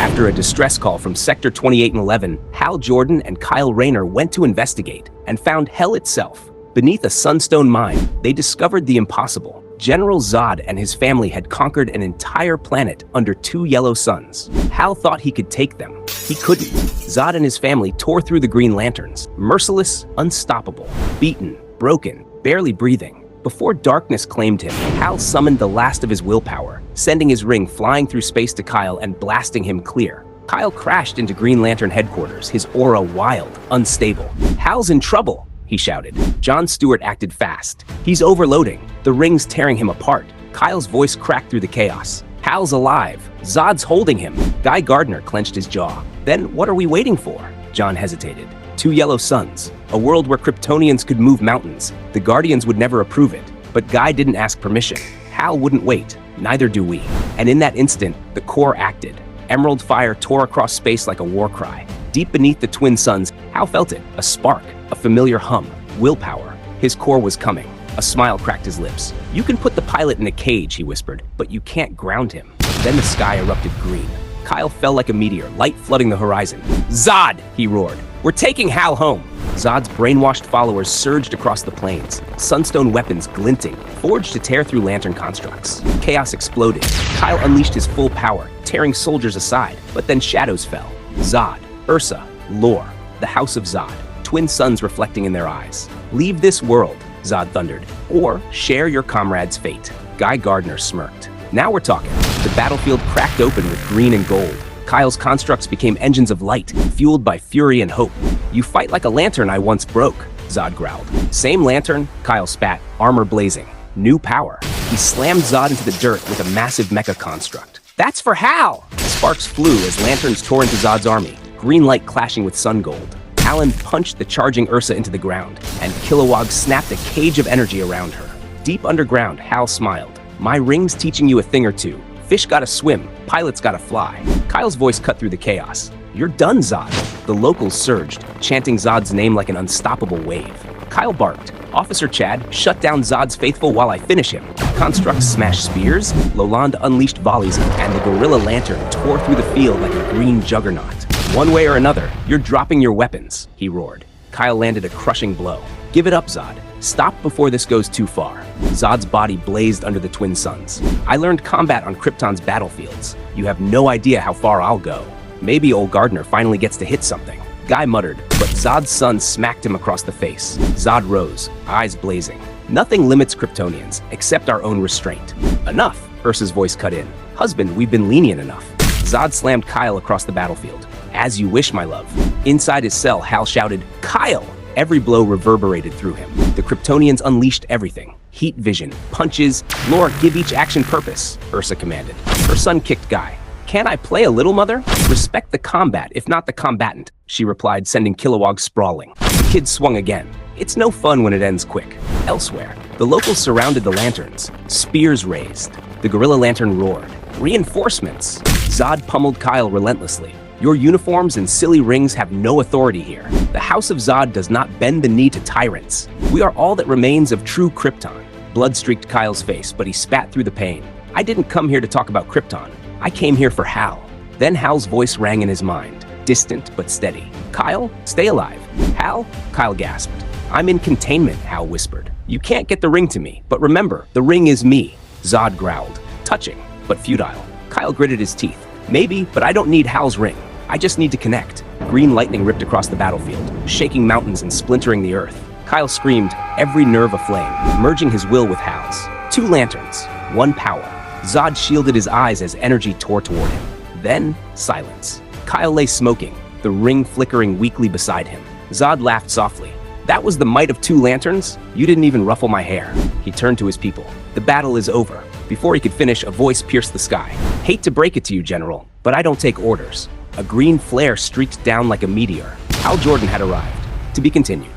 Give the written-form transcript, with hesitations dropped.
After a distress call from Sector 28 and 11, Hal Jordan and Kyle Rayner went to investigate and found hell itself. Beneath a sunstone mine, they discovered the impossible. General Zod and his family had conquered an entire planet under 2 yellow suns. Hal thought he could take them. He couldn't. Zod and his family tore through the Green Lanterns, merciless, unstoppable, beaten, broken, barely breathing. Before darkness claimed him, Hal summoned the last of his willpower, sending his ring flying through space to Kyle and blasting him clear. Kyle crashed into Green Lantern headquarters, his aura wild, unstable. "Hal's in trouble," he shouted. John Stewart acted fast. "He's overloading. The ring's tearing him apart." Kyle's voice cracked through the chaos. "Hal's alive. Zod's holding him." Guy Gardner clenched his jaw. "Then what are we waiting for?" John hesitated. 2 yellow suns. A world where Kryptonians could move mountains. The Guardians would never approve it. But Guy didn't ask permission. Hal wouldn't wait. Neither do we. And in that instant, the core acted. Emerald fire tore across space like a war cry. Deep beneath the twin suns, Hal felt it. A spark. A familiar hum. Willpower. His core was coming. A smile cracked his lips. "You can put the pilot in a cage," he whispered, "but you can't ground him." Then the sky erupted green. Kyle fell like a meteor, light flooding the horizon. "Zod!" he roared. "We're taking Hal home!" Zod's brainwashed followers surged across the plains, sunstone weapons glinting, forged to tear through lantern constructs. Chaos exploded. Kyle unleashed his full power, tearing soldiers aside, but then shadows fell. Zod, Ursa, Lore, the House of Zod, twin suns reflecting in their eyes. "Leave this world," Zod thundered, "or share your comrade's fate." Guy Gardner smirked. "Now we're talking." The battlefield cracked open with green and gold. Kyle's constructs became engines of light, fueled by fury and hope. "You fight like a lantern I once broke," Zod growled. "Same lantern," Kyle spat, armor blazing. "New power." He slammed Zod into the dirt with a massive mecha construct. "That's for Hal!" Sparks flew as lanterns tore into Zod's army, green light clashing with sun gold. Alan punched the charging Ursa into the ground, and Kilowog snapped a cage of energy around her. Deep underground, Hal smiled. "My ring's teaching you a thing or two. Fish gotta swim, pilots gotta fly." Kyle's voice cut through the chaos. "You're done, Zod." The locals surged, chanting Zod's name like an unstoppable wave. Kyle barked. "Officer Chad, shut down Zod's faithful while I finish him." Constructs smashed spears, Loland unleashed volleys, and the gorilla lantern tore through the field like a green juggernaut. "One way or another, you're dropping your weapons," he roared. Kyle landed a crushing blow. "Give it up, Zod. Stop before this goes too far." Zod's body blazed under the twin suns. "I learned combat on Krypton's battlefields. You have no idea how far I'll go." "Maybe old Gardner finally gets to hit something," Guy muttered, but Zod's sun smacked him across the face. Zod rose, eyes blazing. "Nothing limits Kryptonians, except our own restraint." "Enough," Ursa's voice cut in. "Husband, we've been lenient enough." Zod slammed Kyle across the battlefield. "As you wish, my love." Inside his cell, Hal shouted, "Kyle!" Every blow reverberated through him. The Kryptonians unleashed everything. Heat vision, punches. "Lore, give each action purpose," Ursa commanded. Her son kicked Guy. "Can I play a little, mother?" "Respect the combat, if not the combatant," she replied, sending Kilowog sprawling. The kid swung again. It's no fun when it ends quick. Elsewhere, the locals surrounded the lanterns. Spears raised. The gorilla lantern roared. "Reinforcements!" Zod pummeled Kyle relentlessly. "Your uniforms and silly rings have no authority here. The House of Zod does not bend the knee to tyrants. We are all that remains of true Krypton." Blood streaked Kyle's face, but he spat through the pain. "I didn't come here to talk about Krypton. I came here for Hal." Then Hal's voice rang in his mind, distant but steady. "Kyle, stay alive." "Hal?" Kyle gasped. "I'm in containment," Hal whispered. "You can't get the ring to me, but remember, the ring is me." Zod growled. "Touching, but futile." Kyle gritted his teeth. "Maybe, but I don't need Hal's ring. I just need to connect." Green lightning ripped across the battlefield, shaking mountains and splintering the earth. Kyle screamed, every nerve aflame, merging his will with Hal's. 2 lanterns, 1 power. Zod shielded his eyes as energy tore toward him. Then, silence. Kyle lay smoking, the ring flickering weakly beside him. Zod laughed softly. "That was the might of 2 lanterns? You didn't even ruffle my hair." He turned to his people. "The battle is over." Before he could finish, a voice pierced the sky. "Hate to break it to you, General, but I don't take orders." A green flare streaked down like a meteor. Hal Jordan had arrived. To be continued.